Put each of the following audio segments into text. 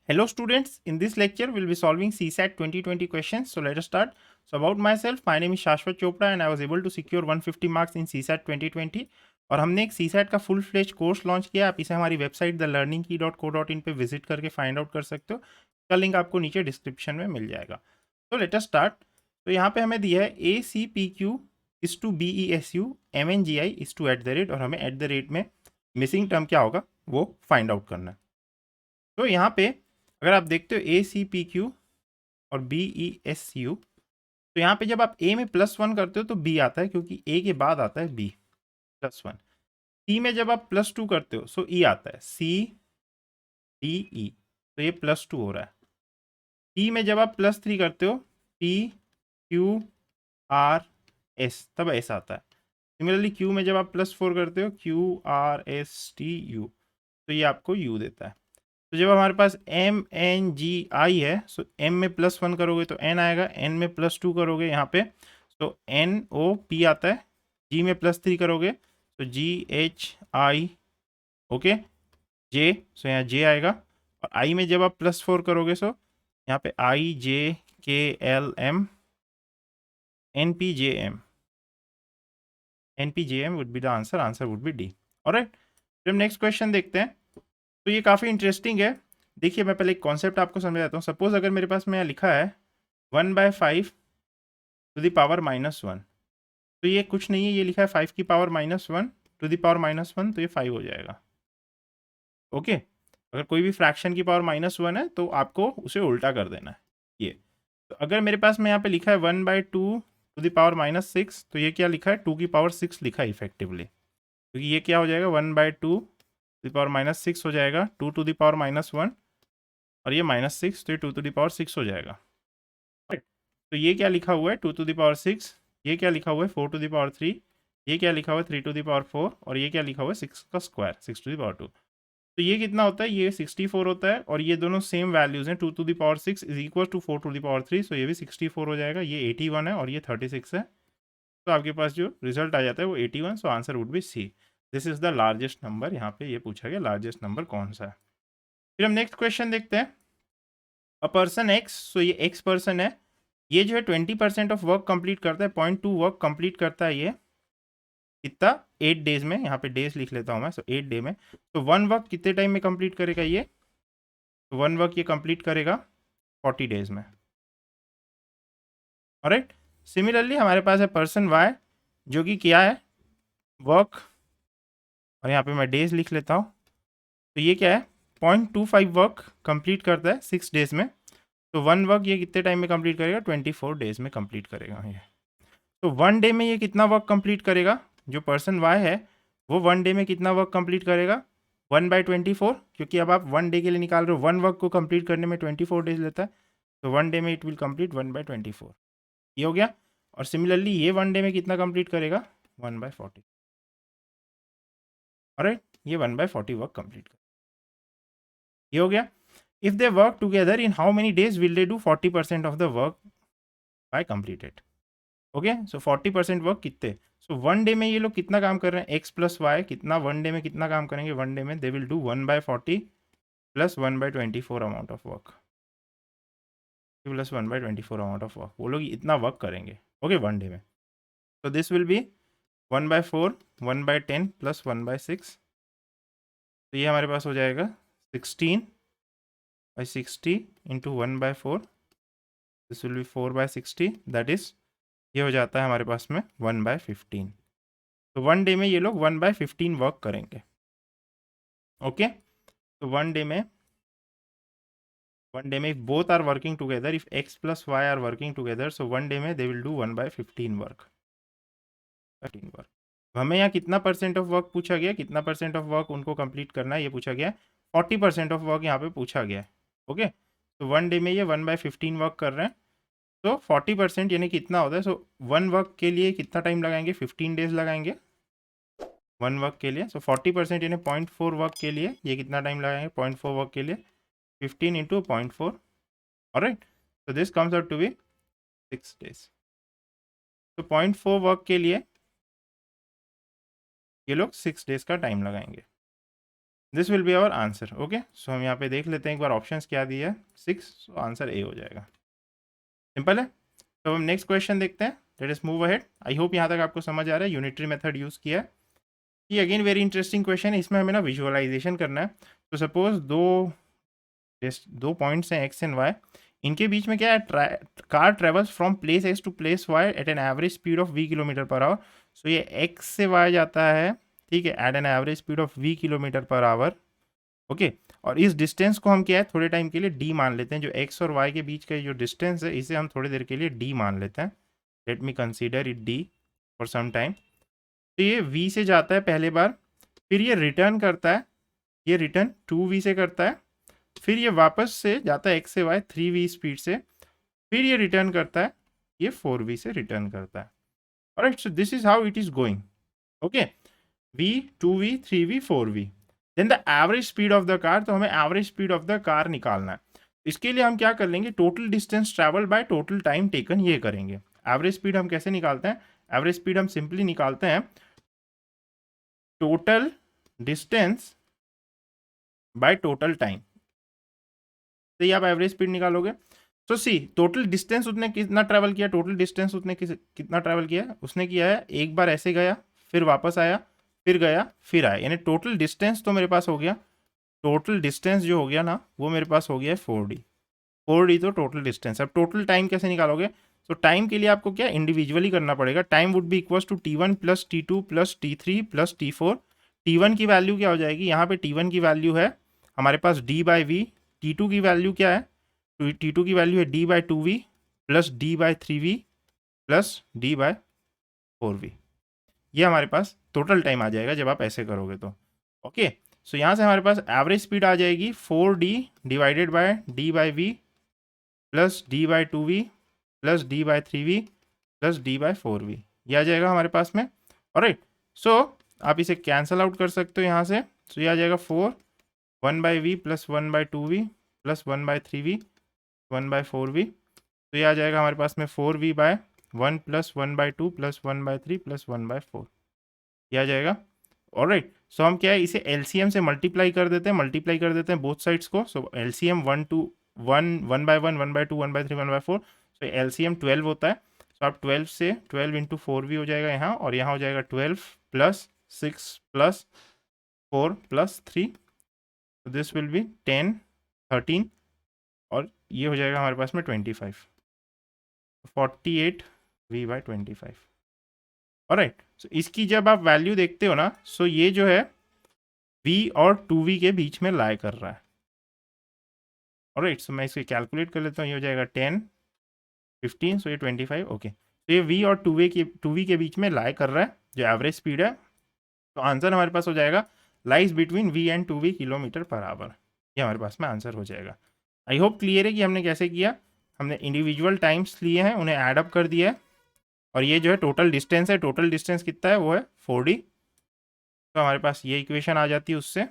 Hello students, in this lecture we'll be solving CSAT 2020 questions. So let us start. So about myself, my name is Shashwat Chopra and I was able to secure 150 marks in CSAT 2020 और हमने एक CSAT का full fledge course launch किया. आप इसे हमारी website thelearningkey.co.in पे visit करके फाइंड आउट कर सकते हो. इसका लिंक आपको नीचे डिस्क्रिप्शन में मिल जाएगा. तो लेट अस स्टार्ट. तो यहाँ पे हमें दिया है ACPQ is to BESU MNGI is to @ और हमें @ में मिसिंग टर्म क्या होगा वो फाइंड आउट करना है. तो यहाँ पे अगर आप देखते हो ACPQ और BESU, तो यहाँ पे जब आप A में +1 करते हो तो B आता है क्योंकि A के बाद आता है B +1. C में जब आप +2 करते हो सो E आता है CDE, तो ये +2 हो रहा है. T में जब आप +3 करते हो TQRS, तब S आता है. सिमिलरली Q में जब आप +4 करते हो QRSTU, तो ये आपको U देता है. तो जब हमारे पास MNGI है सो M में +1 करोगे तो N आएगा, N में +2 करोगे यहाँ पे तो NOP आता है, G में +3 करोगे तो GHI, ओके J, सो यहाँ J आएगा. और I में जब आप +4 करोगे सो यहाँ पे IJKLM NPJM. NPJM would be the answer, answer would B D. Alright, फिर हम नेक्स्ट क्वेश्चन देखते हैं. तो ये काफ़ी इंटरेस्टिंग है. देखिए मैं पहले एक कॉन्सेप्ट आपको समझाता हूँ. सपोज अगर मेरे पास में यहाँ लिखा है 1/5 टू द पावर -1, तो ये कुछ नहीं है, ये लिखा है 5 की पावर -1 टू द पावर -1, तो ये 5 हो जाएगा. ओके, अगर कोई भी फ्रैक्शन की पावर -1 है तो आपको उसे उल्टा कर देना है. ये तो अगर मेरे पास में यहाँ पे लिखा है 1/2 टू द पावर -6, तो ये क्या लिखा है 2 की पावर 6 लिखा है इफेक्टिवली, क्योंकि ये क्या हो जाएगा 1/2 टू द पावर -6 हो जाएगा 2 टू द पावर -1, और ये -6, तो ये 2 टू द पावर 6 हो जाएगा. राइट, तो ये क्या लिखा हुआ है 2 टू द पावर 6, ये क्या लिखा हुआ है 4 टू द पावर 3, ये क्या लिखा हुआ है 3 टू द पावर 4, और ये क्या लिखा हुआ है 6 का स्क्वायर 6 टू द पावर 2. तो ये कितना होता है, ये 64 होता है, और ये दोनों सेम वैल्यूज हैं. 2 to the power 6 is equal to 4 to the power 3, so ये भी 64 हो जाएगा. ये 81 है और ये 36 है, तो आपके पास जो रिजल्ट आ जाता है वो 81. So answer would be C. This is the largest number. यहाँ पे ये पूछा गया लार्जेस्ट नंबर कौन सा है. फिर हम नेक्स्ट क्वेश्चन देखते हैं. अ पर्सन एक्स, सो ये एक्स पर्सन है, ये जो है 20% ऑफ वर्क कंप्लीट करता है, 0.2 वर्क कंप्लीट करता है. ये कितना 8 डेज में, यहाँ पे डेज लिख लेता हूँ मैं, सो 8 डे में. तो 1 वर्क कितने टाइम में कंप्लीट करेगा ये, तो 1 वर्क ये कंप्लीट करेगा 40 डेज में. ऑलराइट, सिमिलरली हमारे पास है पर्सन वाई, जो कि क्या है वर्क, और यहाँ पे मैं डेज लिख लेता हूँ. तो ये क्या है 0.25 वर्क कंप्लीट करता है 6 डेज में. तो 1 वर्क ये कितने टाइम में कंप्लीट करेगा 24 डेज में कंप्लीट करेगा ये. तो 1 डे में ये कितना वर्क कंप्लीट करेगा, जो पर्सन वाई है वो 1 डे में कितना वर्क कंप्लीट करेगा 1/24, क्योंकि अब आप 1 डे के लिए निकाल रहे हो, 1 वर्क को कंप्लीट करने में 24 डेज लेता है, तो 1 डे में इट विल कंप्लीट 1/24. ये हो गया. और सिमिलरली ये 1 डे में कितना कंप्लीट करेगा 1/40. ऑलराइट, ये 1/40 वर्क कंप्लीट कर. ये हो गया. If they work together in how many days will they do 40% of the work by completed. Okay, so 40% work कितने, सो 1 डे में ये लोग कितना काम कर रहे हैं एक्स प्लस वाई, कितना 1 डे में कितना काम करेंगे 1 डे में they will do 1/40 plus 1/24 amount of work, plus 1/24 amount of work, वो लोग इतना वर्क करेंगे ओके 1 डे में. तो दिस विल बी 1/4 1/10 प्लस 1/6, तो ये हमारे पास हो जाएगा 16/60 into 1/4, this will B 4/60, that is ये हो जाता है हमारे पास में 1/15. तो 1 डे में ये लोग 1/15 वर्क करेंगे. ओके, तो 1 डे में if both are working together, if x plus y are working together, so 1 day में they will do 1/15 work. 15 work. हमें यहाँ कितना परसेंट ऑफ वर्क पूछा गया, कितना परसेंट ऑफ वर्क उनको कंप्लीट करना है ये पूछा गया, 40% ऑफ वर्क यहाँ पे पूछा गया है. ओके, तो 1 डे में ये 1/15 वर्क कर रहे हैं, तो 40% यानी कितना होता है, सो 1 वर्क के लिए कितना टाइम लगाएंगे 15 डेज लगाएंगे 1 वर्क के लिए. सो 40% यानी 0.4 वर्क के लिए ये कितना टाइम लगाएंगे 0.4 वर्क के लिए 15 into 0.4. Alright, so this comes out to be 6 days. तो 0.4 वर्क के लिए ये लोग 6 डेज का टाइम लगाएंगे. This will be our answer. Okay, so हम यहाँ पे देख लेते हैं एक बार ऑप्शंस क्या दिया है, 6, सो आंसर ए हो जाएगा। सिंपल है। तो हम नेक्स्ट क्वेश्चन देखते हैं, let us move ahead. I hope यहाँ तक आपको समझ आ रहा है, यूनिटरी मेथड यूज़ किया है। ये अगेन वेरी इंटरेस्टिंग क्वेश्चन है, इसमें हमें ना विजुअलाइजेशन करना है। तो सपोज दो पॉइंट्स हैं एक्स एंड वाई, इनके बीच में क्या है, car travels from place X to place Y at an average speed of V kilometre per hour. So ये एक्स से वाई जाता है, ठीक है, at an average speed of V kilometre per hour. Okay, और इस डिस्टेंस को हम क्या है थोड़े टाइम के लिए डी मान लेते हैं। जो एक्स और वाई के बीच का जो डिस्टेंस है, इसे हम थोड़ी देर के लिए डी मान लेते हैं। Let me consider it D for some time. तो ये वी से जाता है पहले बार, फिर ये रिटर्न करता है, ये रिटर्न 2v से करता है, फिर ये वापस से जाता है एक्स से वाई 3v स्पीड से, फिर ये रिटर्न करता है, ये 4v से रिटर्न करता है। Alright, so this is how it is going. Okay, v 2v 3v 4v, then the average speed of the car. तो हमें average speed of the car निकालना है। इसके लिए हम क्या कर लेंगे, total distance travel by total time taken, ये करेंगे। एवरेज स्पीड हम कैसे निकालते हैं, एवरेज स्पीड हम सिंपली निकालते हैं total distance by total time. तो ये आप एवरेज स्पीड निकालोगे। तो सी टोटल डिस्टेंस उसने कितना ट्रैवल किया, टोटल डिस्टेंस उसने कितना ट्रैवल किया, उसने किया है एक बार ऐसे गया, फिर वापस आया, फिर गया, फिर आया, यानी टोटल डिस्टेंस तो मेरे पास हो गया, टोटल डिस्टेंस जो हो गया ना वो मेरे पास हो गया है 4d। 4d तो टोटल डिस्टेंस। अब टोटल टाइम कैसे निकालोगे, तो टाइम के लिए आपको क्या इंडिविजुअली करना पड़ेगा। Time would be equals to T1 plus T2 plus T3 plus T4। T1 की वैल्यू क्या हो जाएगी, यहाँ पे T1 की वैल्यू है हमारे पास d बाई वी। T2 की वैल्यू क्या है, T2 की वैल्यू है d by 2v plus d by 3v plus d by 4v। ये हमारे पास टोटल टाइम आ जाएगा जब आप ऐसे करोगे तो। ओके, सो यहाँ से हमारे पास एवरेज स्पीड आ जाएगी 4d divided by d by V plus d by 2v plus d by 3v plus d by 4v, ये आ जाएगा हमारे पास में। ऑलराइट, सो आप इसे कैंसल आउट कर सकते हो यहाँ से। सो ये आ जाएगा 4 1 by V plus 1 by 2v plus 1 by 3v 1 by 4v। तो ये आ जाएगा हमारे पास में 4v by 1 plus 1 by 2 plus 1 by 3 plus 1 by 4, ये आ जाएगा। ऑलराइट, सो हम क्या है इसे एलसीएम से मल्टीप्लाई कर देते हैं बोथ साइड्स को। So LCM 1 2 1 1 by 1 1 by 2 1 by 3 1 by 4, so LCM 12 होता है। सो आप 12 से 12 इंटू 4 भी हो जाएगा यहाँ, और यहाँ हो जाएगा 12 plus 6 plus 4 plus 3, this will be 10 13, और ये हो जाएगा हमारे पास में 25, 48 v बाई 25। ऑलराइट, सो इसकी जब आप वैल्यू देखते हो ना, सो ये जो है v और 2v के बीच में लाई कर रहा है। ऑलराइट, सो मैं इसे कैलकुलेट कर लेता हूँ, ये हो जाएगा 10 15, सो ये 25। ओके, तो ये v और 2v के बीच में लाई कर रहा है जो एवरेज स्पीड है। तो आंसर हमारे पास हो जाएगा lies between v and 2v kilometre per our, ये हमारे पास में आंसर हो जाएगा। आई होप क्लियर है कि हमने कैसे किया। हमने इंडिविजुअल टाइम्स लिए हैं, उन्हें एडअप कर दिया है, और ये जो है टोटल डिस्टेंस है। टोटल डिस्टेंस कितना है, वो है 4d। तो हमारे पास ये इक्वेशन आ जाती है उससे,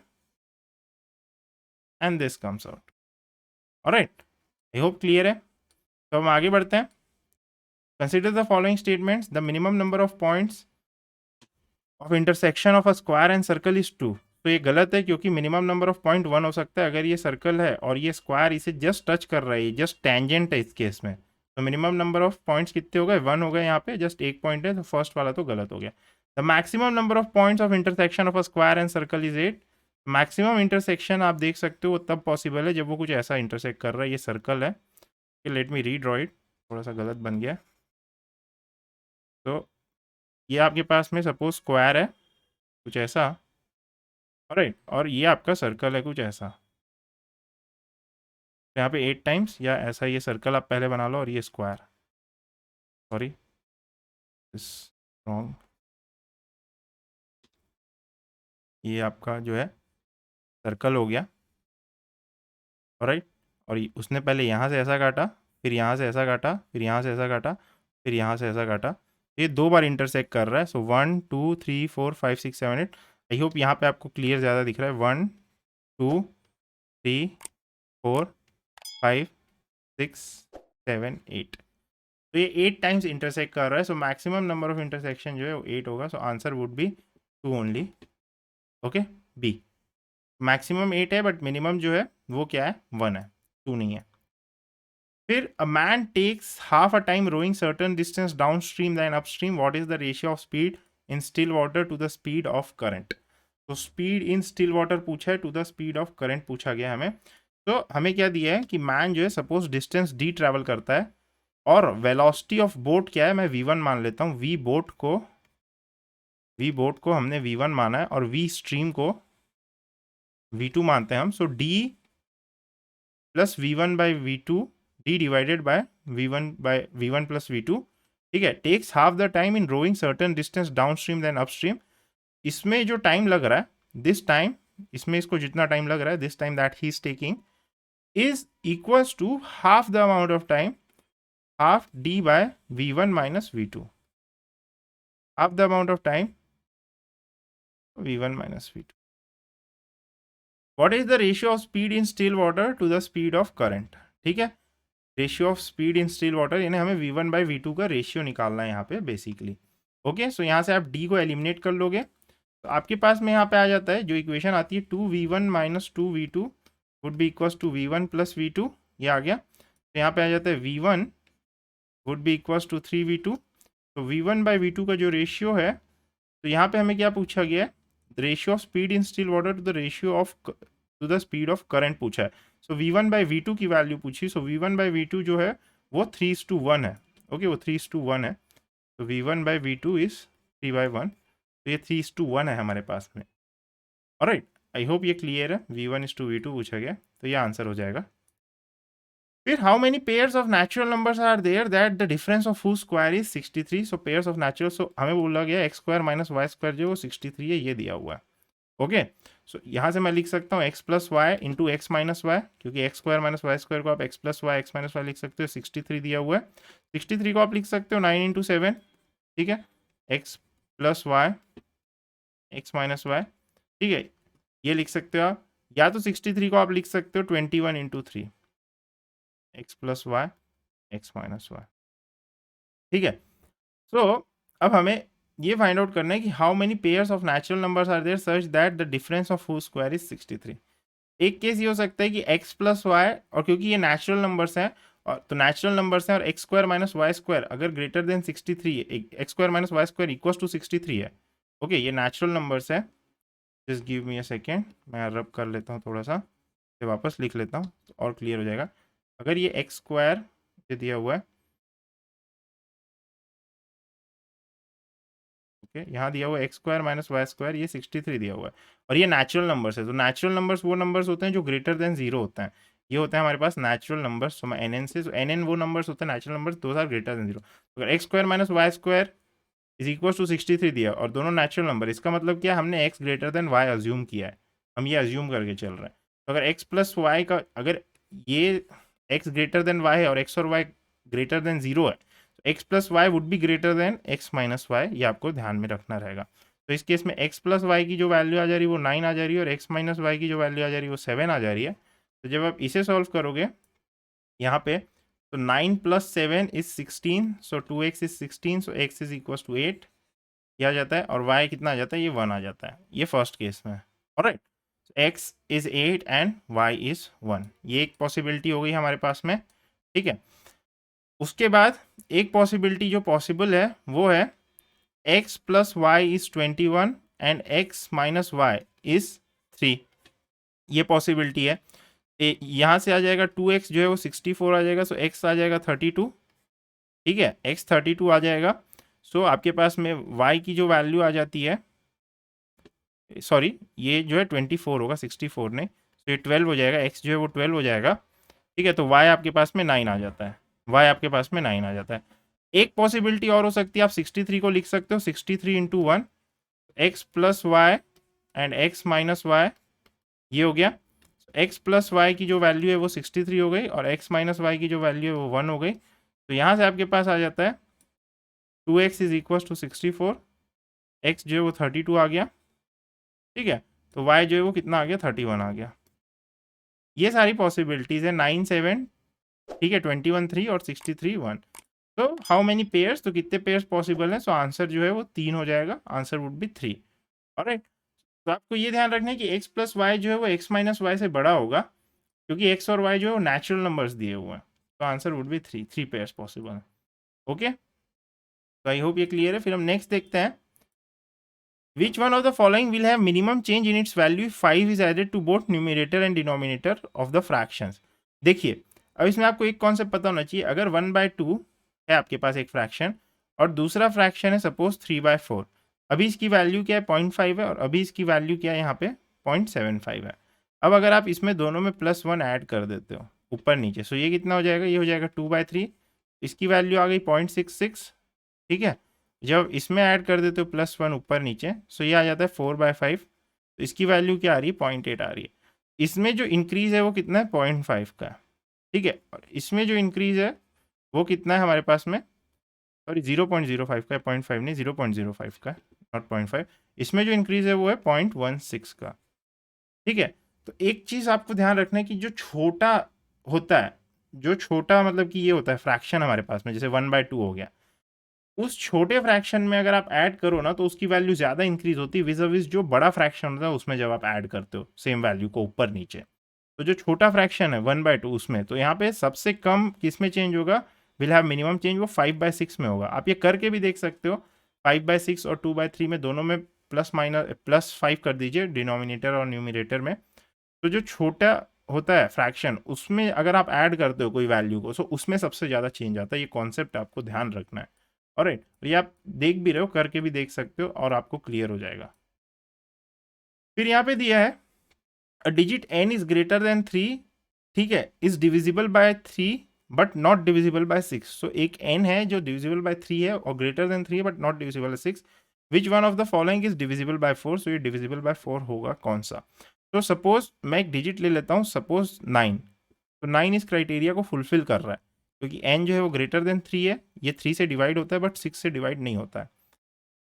and this comes out. Alright, I hope clear है। तो हम आगे बढ़ते हैं। Consider the following statements, the minimum number of points of intersection of a square and circle is 2। तो ये गलत है, क्योंकि मिनिमम नंबर ऑफ पॉइंट 1 हो सकता है अगर ये सर्कल है और ये स्क्वायर इसे जस्ट टच कर रहा है, जस्ट टेंजेंट है इस केस में। तो मिनिमम नंबर ऑफ पॉइंट्स कितने हो गए, 1 हो गए, यहाँ पे जस्ट एक पॉइंट है, तो फर्स्ट वाला तो गलत हो गया। The maximum number of points of intersection of a square and circle is 8। Maximum intersection आप देख सकते हो तब पॉसिबल है जब वो कुछ ऐसा इंटरसेक्ट कर रहा है, ये सर्कल है। लेट मी रीड्रॉ इट, थोड़ा सा गलत बन गया। तो ये आपके पास में सपोज स्क्वायर है कुछ ऐसा, राइट, और ये आपका सर्कल है कुछ ऐसा। तो यहाँ पे 8 टाइम्स या ऐसा ये सर्कल आप पहले बना लो, और ये स्क्वायर, सॉरी इस रॉन्ग, ये आपका जो है सर्कल हो गया। राइट, और उसने पहले यहाँ से ऐसा काटा, फिर यहाँ से ऐसा काटा, फिर यहाँ से ऐसा काटा, फिर यहाँ से ऐसा काटा, ये 2 बार इंटरसेक्ट कर रहा है। सो 1 2 3 4 5 6 7 8। आई होप यहाँ पे आपको क्लियर ज़्यादा दिख रहा है। 1 2 3 4 5 6 7 8, तो ये 8 टाइम्स इंटरसेक्ट कर रहा है। So maximum number of intersection जो है वो 8 होगा। So answer would be 2 only. Okay, B. Maximum 8 है बट मिनिमम जो है वो क्या है 1 है, 2 नहीं है। फिर a man takes half a time rowing certain distance downstream than upstream, what is the ratio of speed in still water to the speed of current. तो स्पीड इन स्टिल वाटर पूछा है, to the speed of current पूछा गया हमें। तो हमें क्या दिया है कि मैन जो है सपोज डिस्टेंस डी ट्रैवल करता है और वेलोसिटी ऑफ बोट क्या है, मैं v1 मान लेता हूँ। वी बोट को हमने v1 माना है और वी स्ट्रीम को v2 मानते हैं हम। So d plus v1 by v2, d divided by v1 plus v2, ठीक है, takes half the time in rowing certain distance downstream then upstream. इसमें जो टाइम लग रहा है, दिस टाइम, इसमें इसको जितना टाइम लग रहा है, this time that he is taking is equals to half the amount of time, half d by v1 minus v2, half the amount of time v1 minus v2। What is the ratio of speed in still water to the speed of current, ठीक है, ratio of speed in still water, यानी हमें v1 by v2 का ratio निकालना है यहाँ पे basically. Okay, सो यहाँ से आप d को एलिमिनेट कर लोगे तो आपके पास में यहाँ पे आ जाता है जो इक्वेशन आती है 2v1 minus 2v2 would be equals to v1 plus v2, ये आ गया। तो यहाँ पे आ जाता है v1 would be equals to 3v2। तो v1 बाई v2 का जो रेशियो है, तो यहाँ पे हमें क्या पूछा गया है, ratio of speed in still water to the ratio of to the speed of current पूछा है। सो v1 बाई v2 की वैल्यू पूछी। सो v1 बाई v2 जो है वो 3:1 है। ओके, वो 3:1 है। तो v1 बाई v2 इज 3/1। तो ये 3:1 है हमारे पास में। ऑलराइट, आई होप ये क्लियर है। v1:v2 पूछा गया तो ये आंसर हो जाएगा। फिर how many pairs of natural numbers are there that the difference of whose square is 63। So pairs of natural, so हमें बोला गया X square minus Y square जो 63 है, ये दिया हुआ है। ओके, सो यहाँ से मैं लिख सकता हूँ X plus Y into X minus Y, क्योंकि X square minus Y square को आप X plus Y X minus Y लिख सकते हो। 63 दिया हुआ है, 63 को आप लिख सकते हो 9 इंटू 7, ठीक है, x plus Y X minus Y, ठीक है, ये लिख सकते हो आप। या तो 63 को आप लिख सकते हो 21 into 3 X plus Y X minus Y, ठीक है। सो अब हमें ये फाइंड आउट करना है कि how many pairs of natural numbers are there such that the difference of whose square is 63। एक केस ये हो सकता है कि x प्लस वाई, और क्योंकि ये नेचुरल नंबर्स हैं और तो नेचुरल नंबर्स हैं और x square minus Y square अगर ग्रेटर देन 63 है, x square minus Y square equal to 63 है। ओके, ये नेचुरल नंबर्स है। Just give me a second, मैं रब कर लेता हूँ थोड़ा सा, फिर वापस लिख लेता हूँ तो और क्लियर हो जाएगा। अगर ये एक्स स्क्वायर ये दिया हुआ है, ओके, यहाँ दिया हुआ है x square minus Y square, ये 63 दिया हुआ है और ये नेचुरल नंबर्स है। तो नेचुरल नंबर्स वो नंबर्स होते हैं जो ग्रेटर देन 0 होते हैं, ये होता है हमारे पास नेचुरल नंबर्स। तो मैं एन से, एन एन वो नंबर्स होते हैं नेचुरल नंबर्स, दो आर ग्रेटर देन 0। अगर x square minus Y square is equal to 63 दिया और दोनों नेचुरल नंबर, इसका मतलब क्या, हमने x greater than y assume किया है, हम ये अज्यूम करके चल रहे हैं। तो अगर एक्स प्लस वाई का, अगर ये एक्स ग्रेटर देन वाई है और एक्स और वाई ग्रेटर देन 0 है, x plus y would be greater than x minus y, ये आपको ध्यान में रखना रहेगा। तो इस केस में एक्स प्लस वाई की जो वैल्यू आ जा रही है वो 9 आ जा रही है और एक्स माइनस वाई की जो वैल्यू आ जा रही है वो 7 आ जा रही है। तो जब आप इसे सॉल्व करोगे यहाँ पे, तो 9 plus 7 is 16, so 2x is 16, so x is equal to 8 किया जाता है और y कितना आ जाता है, ये 1 आ जाता है, ये फर्स्ट केस में। Alright, x is 8 and y is 1, ये एक पॉसिबिलिटी हो गई हमारे पास में, ठीक है। उसके बाद एक पॉसिबिलिटी जो पॉसिबल है वो है x plus y is 21 and x minus y is 3, ये पॉसिबिलिटी है। यहाँ से आ जाएगा 2x जो है वो 64 आ जाएगा, सो x आ जाएगा 32, ठीक है, x 32 आ जाएगा। सो आपके पास में y की जो वैल्यू आ जाती है, सॉरी ये जो है 24 होगा, 64 नहीं, तो ये 12 हो जाएगा, x जो है वो 12 हो जाएगा, ठीक है। तो y आपके पास में 9 आ जाता है, y आपके पास में 9 आ जाता है। एक पॉसिबिलिटी और हो सकती है, आप 63 को लिख सकते हो 63 into 1 x plus y and x minus y, ये हो गया। एक्स प्लस वाई की जो वैल्यू है वो 63 हो गई और एक्स माइनस वाई की जो वैल्यू है वो 1 हो गई। तो यहाँ से आपके पास आ जाता है 2x is equal to 64, x जो है वो 32 आ गया, ठीक है, तो y जो है वो कितना आ गया, 31 आ गया। ये सारी पॉसिबिलिटीज है, 9 7, ठीक है, 21 3 और 63 1। तो हाउ मेनी पेयर्स, तो कितने पेयर्स पॉसिबल हैं, सो आंसर जो है वो 3 हो जाएगा, आंसर वुड बी 3। ऑलराइट, तो आपको ये ध्यान रखना है कि x प्लस वाई जो है वो x माइनस वाई से बड़ा होगा, क्योंकि x और y जो है वो नेचुरल नंबर्स दिए हुए हैं। तो answer would B 3 pairs possible है। ओके, तो आई होप ये क्लियर है। फिर हम नेक्स्ट देखते हैं, which one of the following will have minimum change in its value 5 is added to both numerator and denominator of the fractions. देखिए, अब इसमें आपको एक कॉन्सेप्ट पता होना चाहिए। अगर 1/2 है आपके पास एक फ्रैक्शन, और दूसरा फ्रैक्शन है सपोज 3/4, अभी इसकी वैल्यू क्या है 0.5 है, और अभी इसकी वैल्यू क्या है यहाँ पे 0.75 है। अब अगर आप इसमें दोनों में +1 ऐड कर देते हो ऊपर नीचे, सो ये कितना हो जाएगा, ये हो जाएगा 2/3, इसकी वैल्यू आ गई 0.66, ठीक है। जब इसमें ऐड कर देते हो +1 ऊपर नीचे, सो ये आ जाता है 4/5, तो इसकी वैल्यू क्या आ रही है 0.8 आ रही है। इसमें जो इंक्रीज है वो कितना है 0.5 का, ठीक है। और इसमें जो इंक्रीज है वो कितना है हमारे पास में, सॉरी 0.05 का है, 0.5 नहीं 0.05 का, नॉट 0.5। इसमें जो इंक्रीज है वो है 0.16 का, ठीक है। तो एक चीज़ आपको ध्यान रखना है कि जो छोटा होता है, जो छोटा मतलब कि ये होता है फ्रैक्शन हमारे पास में, जैसे 1/2 हो गया, उस छोटे फ्रैक्शन में अगर आप ऐड करो ना तो उसकी वैल्यू ज़्यादा इंक्रीज होती है विज़ विज़ जो बड़ा फ्रैक्शन होता है उसमें जब आप ऐड करते हो सेम वैल्यू को ऊपर नीचे। तो जो छोटा फ्रैक्शन है 1/2 उसमें, तो यहाँ पे सबसे कम किस में चेंज होगा, विल हैव मिनिमम चेंज, वो 5/6 में होगा। आप ये करके भी देख सकते हो, 5/6 और 2/3 में दोनों में +5 कर दीजिए डिनोमिनेटर और न्यूमिनेटर में। तो जो छोटा होता है फ्रैक्शन उसमें अगर आप ऐड करते हो कोई वैल्यू को, सो उसमें सबसे ज़्यादा चेंज आता है। ये कॉन्सेप्ट आपको ध्यान रखना है। ऑलराइट, ये आप देख भी रहे हो, करके भी देख सकते हो और आपको क्लियर हो जाएगा। फिर यहाँ पे दिया है a digit n is greater than 3, ठीक है, is divisible by 3 but not divisible by 6। सो एक n है जो डिविजिबल बाय 3 है और ग्रेटर देन 3 है but not divisible by 6। Which one of the following is divisible by 4? सो ये डिविजिबल बाय 4 होगा कौन सा? तो सपोज मैं एक डिजिट ले लेता हूँ, सपोज 9। तो 9 इस क्राइटेरिया को फुलफिल कर रहा है, क्योंकि n जो है वो ग्रेटर देन 3 है, ये 3 से डिवाइड होता है बट 6 से डिवाइड नहीं होता है।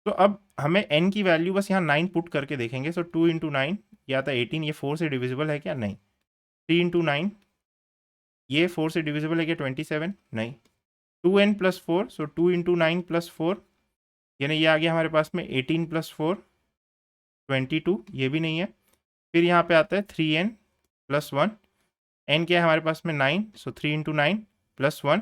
तो अब हमें n की वैल्यू बस यहाँ 9 पुट करके देखेंगे। सो 2 इंटू 9 ये आता है 18, ये 4 से डिविजिबल है क्या? नहीं। 3 इंटू 9 ये 4 से डिविजिबल है क्या? 27, नहीं। 2n प्लस 4, सो 2 इंटू 9 प्लस 4, यानी ये आ गया हमारे पास में 18 प्लस 4 22, ये भी नहीं है। फिर यहाँ पे आता है 3n प्लस 1, n क्या है हमारे पास में 9, सो 3 इंटू 9 प्लस 1,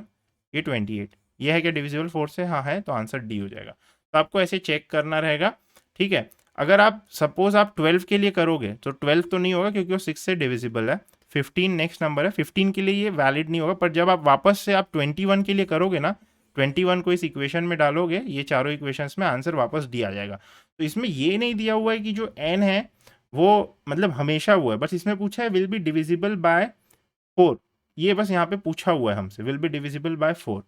ये 28। ये है क्या डिविजिबल 4 से? हाँ है, तो आंसर डी हो जाएगा। तो आपको ऐसे चेक करना रहेगा, ठीक है। अगर आप सपोज आप 12 के लिए करोगे तो 12 तो नहीं होगा क्योंकि वो 6 से डिविजिबल है। 15 नेक्स्ट नंबर है, 15 के लिए ये वैलिड नहीं होगा। पर जब आप वापस से आप 21 के लिए करोगे ना, 21 को इस इक्वेशन में डालोगे, ये चारों इक्वेशंस में आंसर वापस डी आ जाएगा। तो इसमें ये नहीं दिया हुआ है कि जो n है वो मतलब हमेशा वो है, बस इसमें पूछा है विल बी डिविजिबल बाय 4, ये बस यहाँ पे पूछा हुआ है हमसे, विल बी डिविजिबल बाय 4।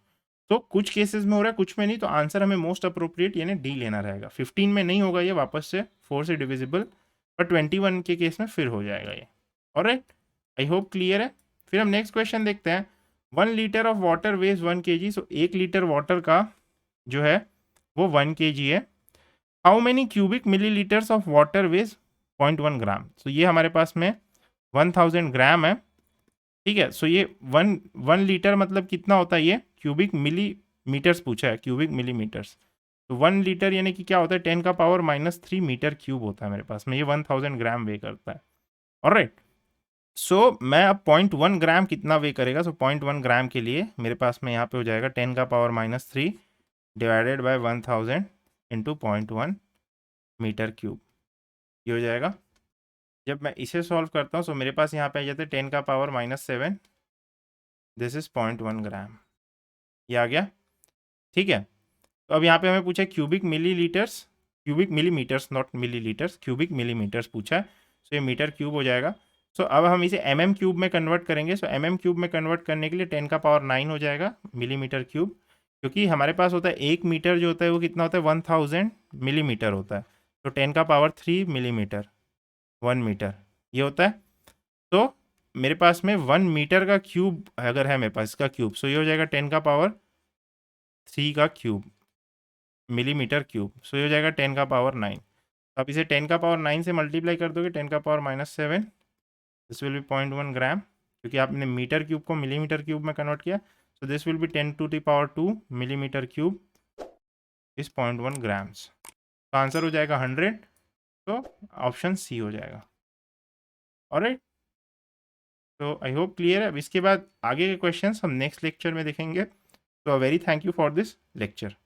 तो कुछ केसेस में हो रहा है, कुछ में नहीं, तो आंसर हमें मोस्ट अप्रोप्रिएट यानी डी लेना रहेगा। 15 में नहीं होगा ये वापस से 4 से डिविजिबल, पर 21 के केस में फिर हो जाएगा ये। ऑलराइट, आई होप क्लियर है। फिर हम नेक्स्ट क्वेश्चन देखते हैं। 1 litre of water veg 1 kg। So 1 litre water का जो है वो 1 kg है। How many cubic millilitres of water veg 0.1 ग्राम। सो ये हमारे पास में 1000 ग्राम है, ठीक है। सो ये 1 लीटर मतलब कितना होता है, ये क्यूबिक मिलीमीटर्स पूछा है, क्यूबिक मिलीमीटर्स। तो 1 लीटर यानी कि क्या होता है 10 का पावर -3 मीटर क्यूब होता है मेरे पास में, ये 1000 ग्राम वे करता है। ऑलराइट, सो मैं अब 0.1 ग्राम कितना वे करेगा, सो 0.1 ग्राम के लिए मेरे पास में यहाँ पे हो जाएगा 10 का power -3 divided by 1000 into 0.1 metre cube, ये हो जाएगा। जब मैं इसे सॉल्व करता हूँ सो मेरे पास यहाँ पे आ जाता है 10 का पावर -7, दिस इज 0.1 ग्राम, ये आ गया, ठीक है। तो अब यहाँ पे हमें पूछा cubic millilitres, cubic millimetres not millilitres, cubic millimetres पूछा है। सो ये मीटर क्यूब हो जाएगा। सो अब हम इसे क्यूब में कन्वर्ट करेंगे। सो क्यूब में कन्वर्ट करने के लिए 10 का पावर 9 हो जाएगा मिलीमीटर क्यूब, क्योंकि हमारे पास होता है 1 मीटर जो होता है वो कितना होता है 1000 मिलीमीटर होता है। तो 10 का पावर 3 मिलीमीटर 1 मीटर ये होता है। तो मेरे पास में 1 मीटर का क्यूब अगर है मेरे पास इसका क्यूब, सो ये हो जाएगा 10 का पावर 3 का क्यूब मिलीमीटर क्यूब, सो ये हो जाएगा 10 का पावर 9। अब इसे 10 का पावर 9 से मल्टीप्लाई कर दोगे 10 का power -7, this will be 0.1 gram, क्योंकि आपने मीटर क्यूब को मिलीमीटर क्यूब में कन्वर्ट किया। So this will be 10 to the power 2 millimetre cube is 0.1 grams. तो आंसर हो जाएगा 100। तो ऑप्शन सी हो जाएगा। ऑलराइट, तो आई होप क्लियर है। अब इसके बाद आगे के क्वेश्चंस हम नेक्स्ट लेक्चर में देखेंगे। तो very thank you for this lecture.